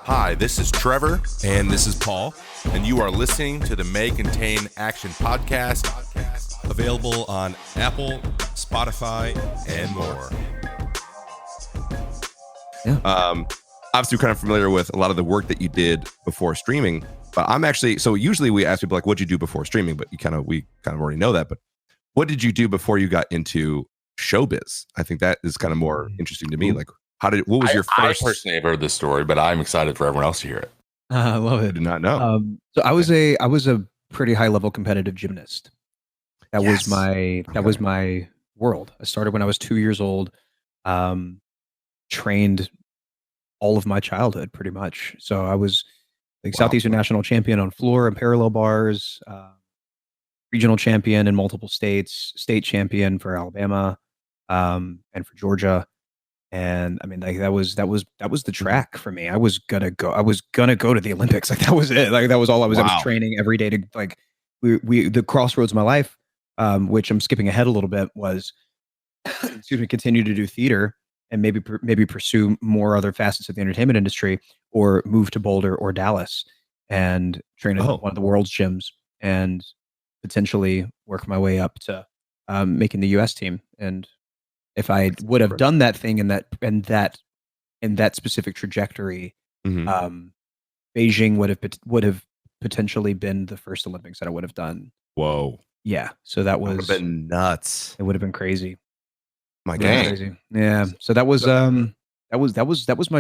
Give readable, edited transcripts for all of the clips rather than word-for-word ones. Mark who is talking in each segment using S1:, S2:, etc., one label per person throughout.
S1: Hi, this is Trevor,
S2: and this is Paul,
S1: and you are listening to the May Contain Action podcast,
S2: available on Apple, Spotify, and more.
S1: Yeah. Obviously, we're kind of familiar with a lot of the work that you did before streaming, but I'm actually, so usually we ask people like, what'd you do before streaming? But we kind of already know that, but what did you do before you got into showbiz? I think that is kind of more interesting to me. Like, what was your first?
S3: I personally have heard this story, but I'm excited for everyone else to hear it.
S4: I love it.
S1: I did not know.
S4: So I was a pretty high level competitive gymnast. That was my world. I started when I was 2 years old. Trained all of my childhood pretty much. So I was like Southeastern national champion on floor and parallel bars, regional champion in multiple states, state champion for Alabama, and for Georgia. And I mean, like that was the track for me. I was gonna go to the Olympics. Like that was it. Like that was all I was. Wow. I was training every day to like the crossroads of my life, which I'm skipping ahead a little bit, was continue to do theater and maybe pursue more other facets of the entertainment industry, or move to Boulder or Dallas and train at one of the world's gyms and potentially work my way up to making the U.S. team. And if I would have done that thing in that specific trajectory, Beijing would have potentially been the first Olympics that I would have done.
S1: Whoa!
S4: Yeah, so that
S1: would have been nuts.
S4: It would have been crazy.
S1: My God,
S4: crazy. Yeah. So that was my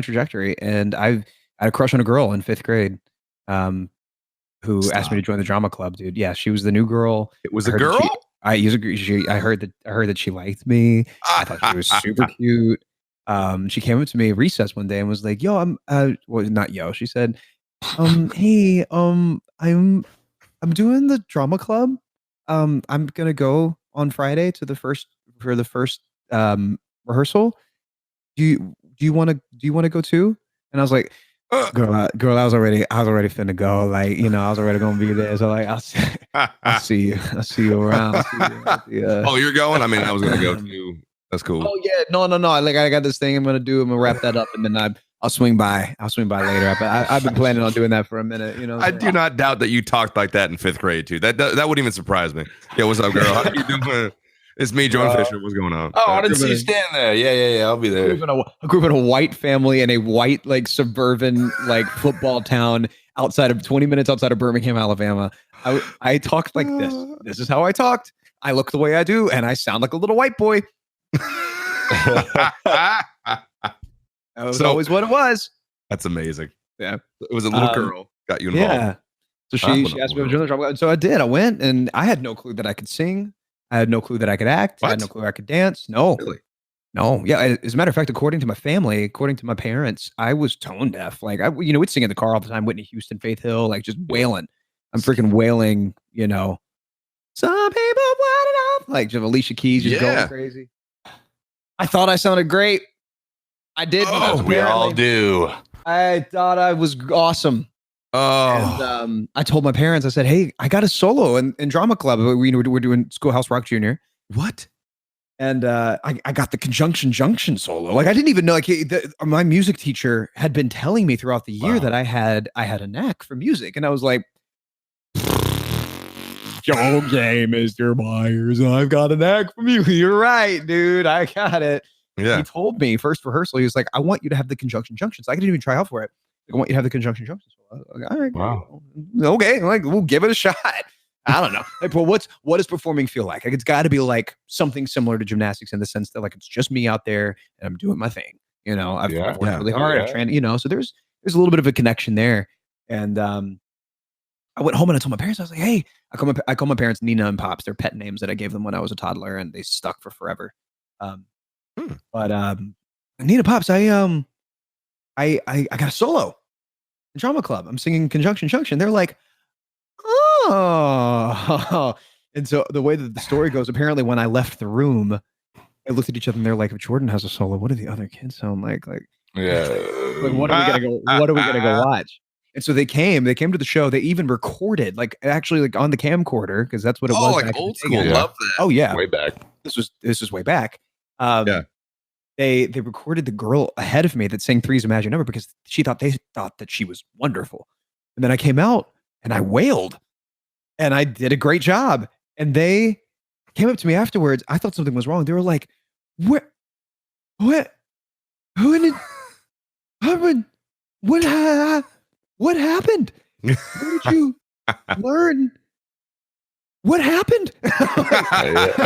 S4: trajectory, and I had a crush on a girl in 5th grade, who asked me to join the drama club. Dude, yeah, she was the new girl.
S1: It was a girl.
S4: I heard that she liked me. I thought she was super cute. She came up to me at recess one day and was like, "Yo, not yo." She said, "Hey, I'm doing the drama club. I'm gonna go on Friday to the first rehearsal. Do you want to go too?" And I was like, girl, I was already finna go. Like, I was already gonna be there. So like, I'll see you around.
S1: Oh, you're going? I mean, I was gonna go too. That's cool.
S4: Oh yeah, no. Like, I got this thing I'm gonna do. I'm gonna wrap that up, and then I'll swing by. Later. I've been planning on doing that for a minute.
S1: I do not doubt that you talked like that in 5th grade too. That wouldn't even surprise me. Yeah, what's up, girl? How you doing? It's me, John Fisher. What's going on?
S3: Oh, I didn't see you stand there. Yeah. I'll be there.
S4: I grew up in a white family in a white, like, suburban, like, football town 20 minutes outside of Birmingham, Alabama. I talked like this. This is how I talked. I look the way I do, and I sound like a little white boy. That was always what it was.
S1: That's amazing.
S4: Yeah.
S1: It was a little girl got you involved. Yeah.
S4: So she asked me to join the drama. So I did. I went, and I had no clue that I could sing. I had no clue that I could act. What? I had no clue I could dance. No.
S1: Really?
S4: No. Yeah. As a matter of fact, according to my family, according to my parents, I was tone deaf. Like, we'd sing in the car all the time, Whitney Houston, Faith Hill, like just wailing. I'm freaking wailing, some people want it off. Like just Alicia Keys just going crazy. I thought I sounded great. I did.
S3: Oh, we all do.
S4: I thought I was awesome.
S1: Oh,
S4: and I told my parents, I said, "Hey, I got a solo in drama club. We're doing Schoolhouse Rock Junior."
S1: What?
S4: And I got the Conjunction Junction solo. Like, I didn't even know. Like, my music teacher had been telling me throughout the year that I had a knack for music, and I was like, "Okay, Mr. Myers, I've got a knack for music. You're right, dude. I got it."
S1: Yeah.
S4: He told me first rehearsal, he was like, "I want you to have the Conjunction Junction." So I didn't even try out for it. I want you to have the Conjunction Junction. Like, all right.
S3: Wow.
S4: Okay. Like, we'll give it a shot. I don't know. Like, but what does performing feel like? Like, it's got to be like something similar to gymnastics in the sense that, like, it's just me out there and I'm doing my thing. I've worked really hard. I've trained, so there's a little bit of a connection there. And I went home and I told my parents, I was like, "Hey," I call my parents Nina and Pops. They're pet names that I gave them when I was a toddler, and they stuck for forever. But Nina, Pops, I got a solo in drama club. I'm singing Conjunction Junction. They're like, "Oh." And so the way that the story goes, apparently when I left the room, I looked at each other and they're like, "If Jordan has a solo, what do the other kids sound like?" Like,
S3: yeah.
S4: Like, what are we gonna go watch? And so they came to the show. They even recorded, like, actually, like, on the camcorder, because that's what it was.
S1: Like old school.
S3: Yeah.
S1: Love that.
S4: Oh yeah.
S3: Way back.
S4: This was way back. they recorded the girl ahead of me that sang Three's a Magic Number because they thought that she was wonderful. And then I came out and I wailed and I did a great job. And they came up to me afterwards. I thought something was wrong. They were like, what, who did, what happened? Where did you learn? What happened? I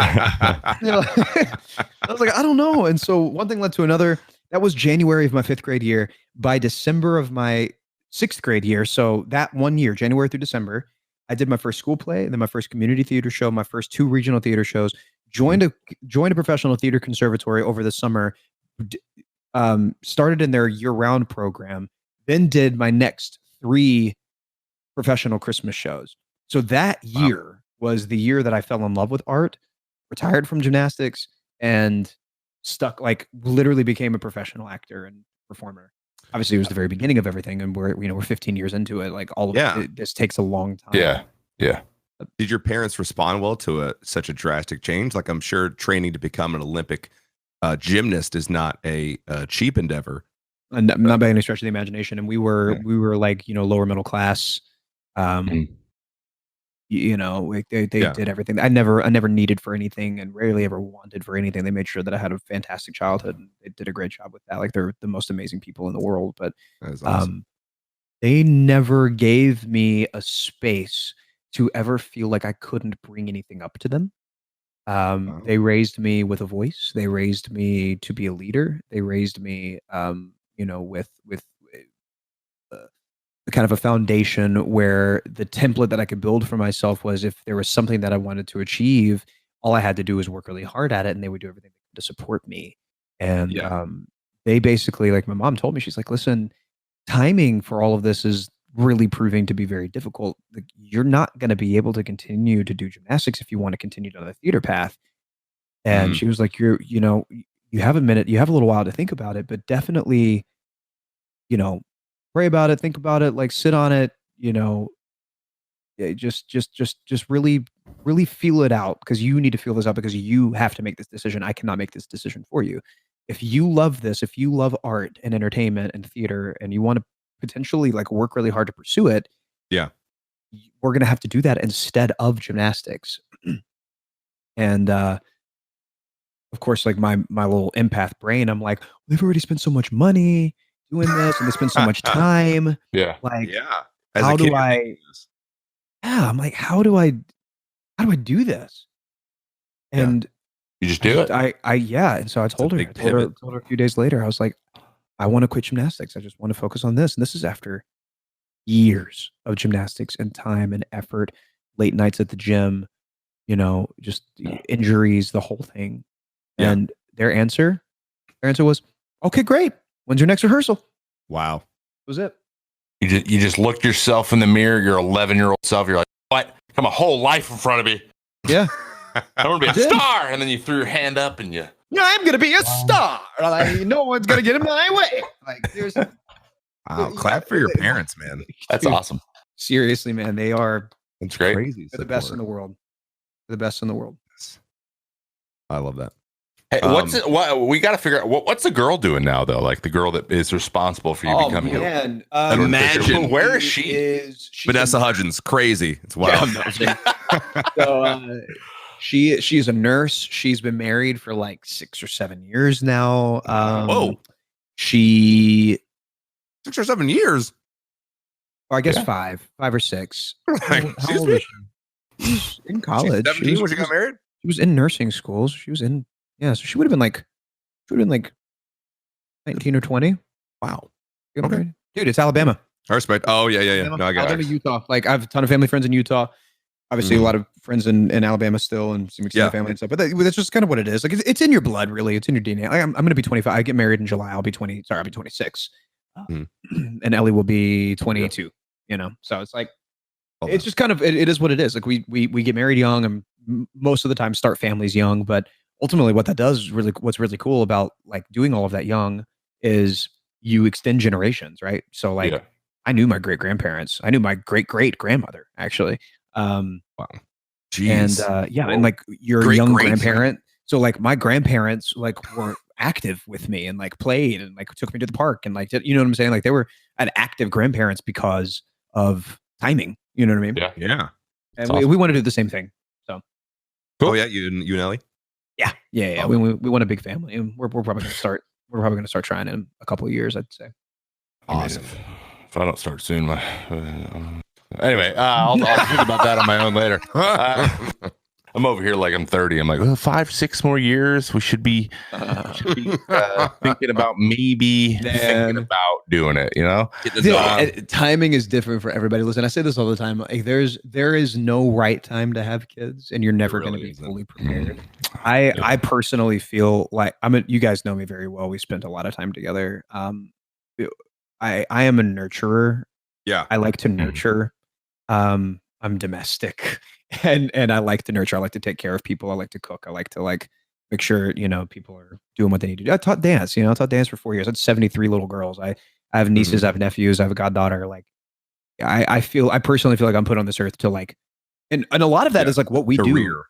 S4: was like, I don't know. And so one thing led to another. That was January of my 5th grade year. By December of my 6th grade year, so that 1 year, January through December, I did my first school play, then my first community theater show, my first 2 regional theater shows, joined a professional theater conservatory over the summer, started in their year-round program, then did my next 3 professional Christmas shows. So that year was the year that I fell in love with art, retired from gymnastics, and literally became a professional actor and performer. Obviously, it was the very beginning of everything, and we're 15 years into it. Like all of it, this takes a long time.
S3: Yeah.
S1: Did your parents respond well to such a drastic change? Like, I'm sure training to become an Olympic gymnast is not a cheap endeavor.
S4: And not by any stretch of the imagination. And we were like, lower middle class. They did everything. I never needed for anything and rarely ever wanted for anything. They made sure that I had a fantastic childhood, and they did a great job with that. Like, they're the most amazing people in the world, but awesome. They never gave me a space to ever feel like I couldn't bring anything up to them. They raised me with a voice. They raised me to be a leader. They raised me, with kind of a foundation where the template that I could build for myself was, if there was something that I wanted to achieve, all I had to do was work really hard at it, and they would do everything to support me. And they basically, like my mom told me, she's like, listen, timing for all of this is really proving to be very difficult. Like, you're not going to be able to continue to do gymnastics if you want to continue down the theater path. And she was like, you have a minute, you have a little while to think about it, but definitely, pray about it, think about it, like sit on it, just really, really feel it out, because you need to feel this out, because you have to make this decision. I cannot make this decision for you. If you love this, if you love art and entertainment and theater, and you want to potentially like work really hard to pursue it, we're going to have to do that instead of gymnastics. And, of course, like my little empath brain, I'm like, they've already spent so much money doing this, and they spend so much time. Like, how do I? Yeah, I'm like, how do I do this? And
S3: you just do it.
S4: And so I told her a few days later, I was like, I want to quit gymnastics. I just want to focus on this. And this is after years of gymnastics and time and effort, late nights at the gym, just injuries, the whole thing. And their answer was, okay, great. When's your next rehearsal?
S1: Wow.
S4: That was it.
S3: You just looked yourself in the mirror, your 11-year-old self. You're like, what? Got my whole life in front of me.
S4: Yeah.
S3: I want to be a star. And then you threw your hand up and
S4: I'm going to be a star. Like, no one's going to get in my way. Like, there's.
S1: Wow. Clap for your parents, man.
S3: That's awesome.
S4: Seriously, man. They are.
S3: That's great.
S1: Crazy.
S4: They're the best in the world. They're the best in the world.
S1: I love that.
S3: Hey, we got to figure out what's the girl doing now, though? Like the girl that is responsible for you becoming
S1: imagine.
S3: Where is she?
S1: Vanessa Hudgens, crazy. It's wild.
S4: So she's a nurse. She's been married for like 6 or 7 years now.
S1: Whoa.
S4: 6
S1: or 7 years.
S4: Or I guess 5 or 6. How old is she? She's in college.
S1: She's 17 when she got married?
S4: She was in nursing schools. She was in. Yeah, so she would have been like 19 or 20.
S1: Wow.
S4: Okay. Dude, it's Alabama.
S1: I respect. Oh, yeah.
S4: Alabama,
S1: No, I got
S4: Alabama, Utah. Like, I have a ton of family friends in Utah. Obviously, a lot of friends in Alabama still, and some extended family and stuff. But that's just kind of what it is. Like, it's in your blood, really. It's in your DNA. I'm going to be 25. I get married in July. I'll be 26. And Ellie will be 22. So it's like, it's just kind of, it is what it is. Like, we get married young, and most of the time start families young, but ultimately what that does what's really cool about like doing all of that young is you extend generations, right? So like I knew my great grandparents. I knew my great grandmother actually.
S1: Wow. Jeez.
S4: And and like your young grandparent. So like my grandparents like were active with me and like played and like took me to the park and like you know what I'm saying? Like they were at active grandparents because of timing. You know what I mean?
S3: Yeah.
S1: Yeah.
S4: And
S3: awesome.
S4: we want to do the same thing. So
S3: Cool.
S1: Oh yeah, you and Ellie.
S4: yeah.
S1: Oh.
S4: We want a big family, and we're probably gonna start. We're probably gonna start trying in a couple of years, I'd say.
S1: Awesome.
S3: If I don't start soon, anyway, I'll think about that on my own later. I'm over here like I'm 30. I'm like, 5-6 more years. We should be thinking about maybe thinking about doing it. You know,
S4: timing is different for everybody. Listen, I say this all the time. Like, there is no right time to have kids, and you're never going to be fully prepared. I personally feel like you guys know me very well. We spent a lot of time together. I am a nurturer.
S1: Yeah.
S4: I like to nurture. I'm domestic and I like to nurture. I like to take care of people. I like to cook. I like to like make sure, people are doing what they need to do. I taught dance, I taught dance for 4 years. I had 73 little girls. I have nieces, I have nephews, I have a goddaughter. Like I personally feel like I'm put on this earth to like, and a lot of that is like what we do.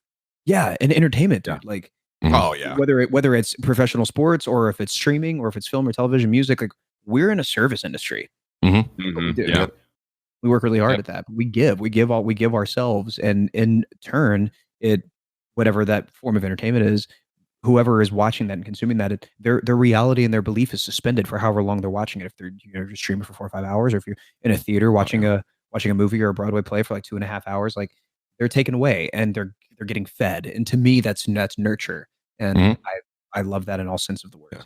S4: Yeah. And entertainment, dude. Like,
S1: oh yeah.
S4: Whether it's professional sports or if it's streaming or if it's film or television, music, like we're in a service industry.
S1: Mm-hmm.
S4: We do.
S1: Yeah.
S4: We work really hard at that. We give ourselves, and in turn, whatever that form of entertainment is, whoever is watching that and consuming that, their reality and their belief is suspended for however long they're watching it. If they're just streaming for 4 or 5 hours, or if you're in a theater watching a movie or a Broadway play for like 2.5 hours, like they're taken away and they're getting fed. And to me, that's nurture, and I love that in all sense of the word.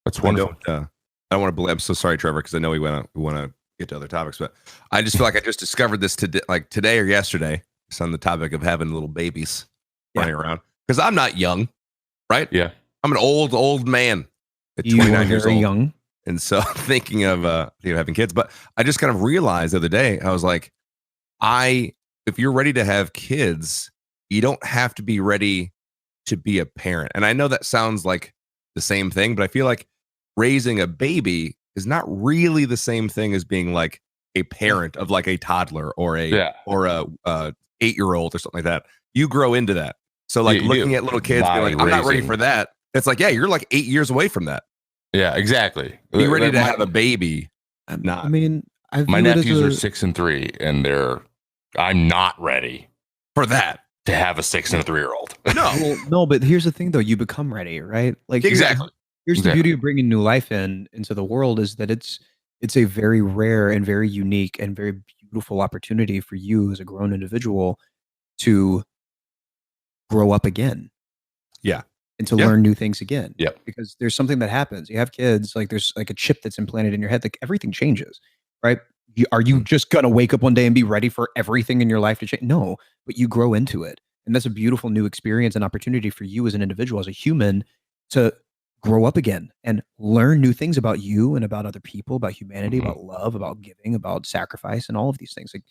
S3: That's wonderful.
S1: I don't want to. I'm so sorry, Trevor, because I know we want to get to other topics, but I just feel like I just discovered this today or yesterday. It's on the topic of having little babies running around, because I'm not young, right?
S3: Yeah,
S1: I'm an old man at
S4: You
S1: 29
S4: are
S1: years
S4: very
S1: old,
S4: young,
S1: and so I'm thinking of having kids. But I just kind of realized the other day, I was like, if you're ready to have kids, you don't have to be ready to be a parent. And I know that sounds like the same thing, but I feel like raising a baby is not really the same thing as being like a parent of like a toddler or a 8-year-old or something like that. You grow into that. So like looking at little kids being like, I'm not ready for that. It's like, yeah, you're like 8 years away from that.
S3: Yeah, exactly.
S1: Be ready to have a baby.
S4: I mean,
S3: my nephews are 6 and 3, and I'm not ready
S1: for that
S3: to have a 6 and a 3-year-old.
S4: No, but here's the thing though. You become ready, right? Like
S1: exactly.
S4: Here's the beauty of bringing new life into the world, is that it's a very rare and very unique and very beautiful opportunity for you as a grown individual to grow up again.
S1: Yeah.
S4: And to learn new things again.
S3: Yeah.
S4: Because there's something that happens. You have kids, like there's like a chip that's implanted in your head. Like everything changes, right? Are you just going to wake up one day and be ready for everything in your life to change? No, but you grow into it. And that's a beautiful new experience and opportunity for you as an individual, as a human, to grow up again and learn new things about you and about other people, about humanity, about love, about giving, about sacrifice, and all of these things. Like,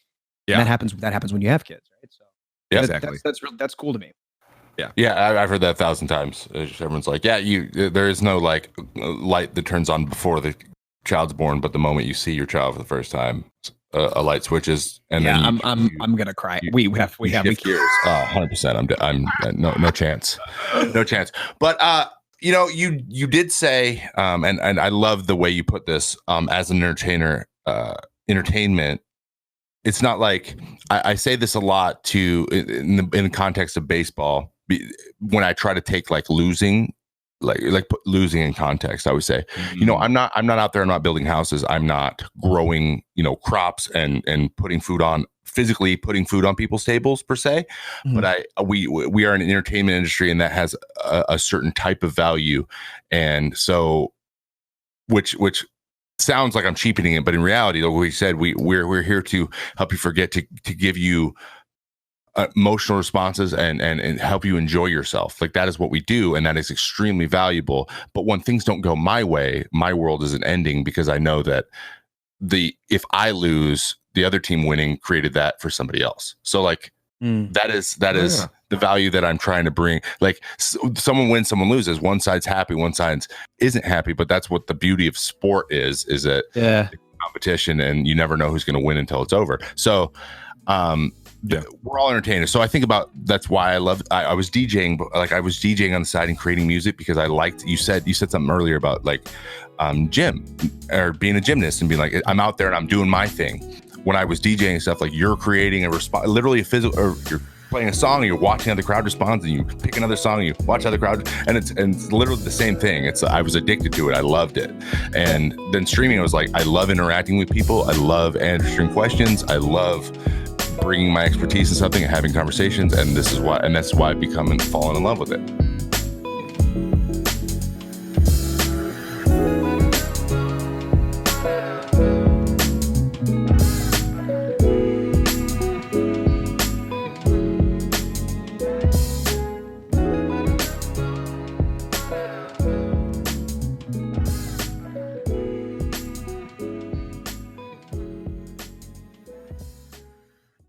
S4: that happens when you have kids, right? So
S1: exactly.
S4: That's cool to me.
S3: Yeah, I've heard that 1,000 times. Everyone's like, there is no like light that turns on before the child's born, but the moment you see your child for the first time, a light switches, and then
S4: I'm gonna cry. We have
S3: years. 100%. I'm no chance, no chance. But you did say, and I love the way you put this. As an entertainer, entertainment. It's not like I say this a lot in the context of baseball. When I try to take like losing, like put losing in context, I would say, I'm not out there. I'm not building houses. I'm not growing, crops and physically putting food on people's tables per se. But we are in an entertainment industry, and that has a certain type of value. And so, which sounds like I'm cheapening it, but in reality, like we said, we're here to help you forget, to give you emotional responses and help you enjoy yourself. Like that is what we do, and that is extremely valuable. But when things don't go my way, my world isn't ending, because I know that if I lose, the other team winning created that for somebody else. So like that is the value that I'm trying to bring. Like someone wins, someone loses. One side's happy, one side isn't happy. But that's what the beauty of sport is that competition, and you never know who's going to win until it's over. So we're all entertainers. So I think about, that's why I was DJing, but like I was DJing on the side and creating music because I liked, you said something earlier about like gym or being a gymnast and being like, I'm out there and I'm doing my thing. When I was DJing stuff, like you're creating a response, literally a physical, or you're playing a song and you're watching how the crowd responds, and you pick another song and you watch how the crowd, and it's literally the same thing. I was addicted to it. I loved it. And then streaming, I was like, I love interacting with people. I love answering questions. I love bringing my expertise to something and having conversations. And that's why I've become and fallen in love with it.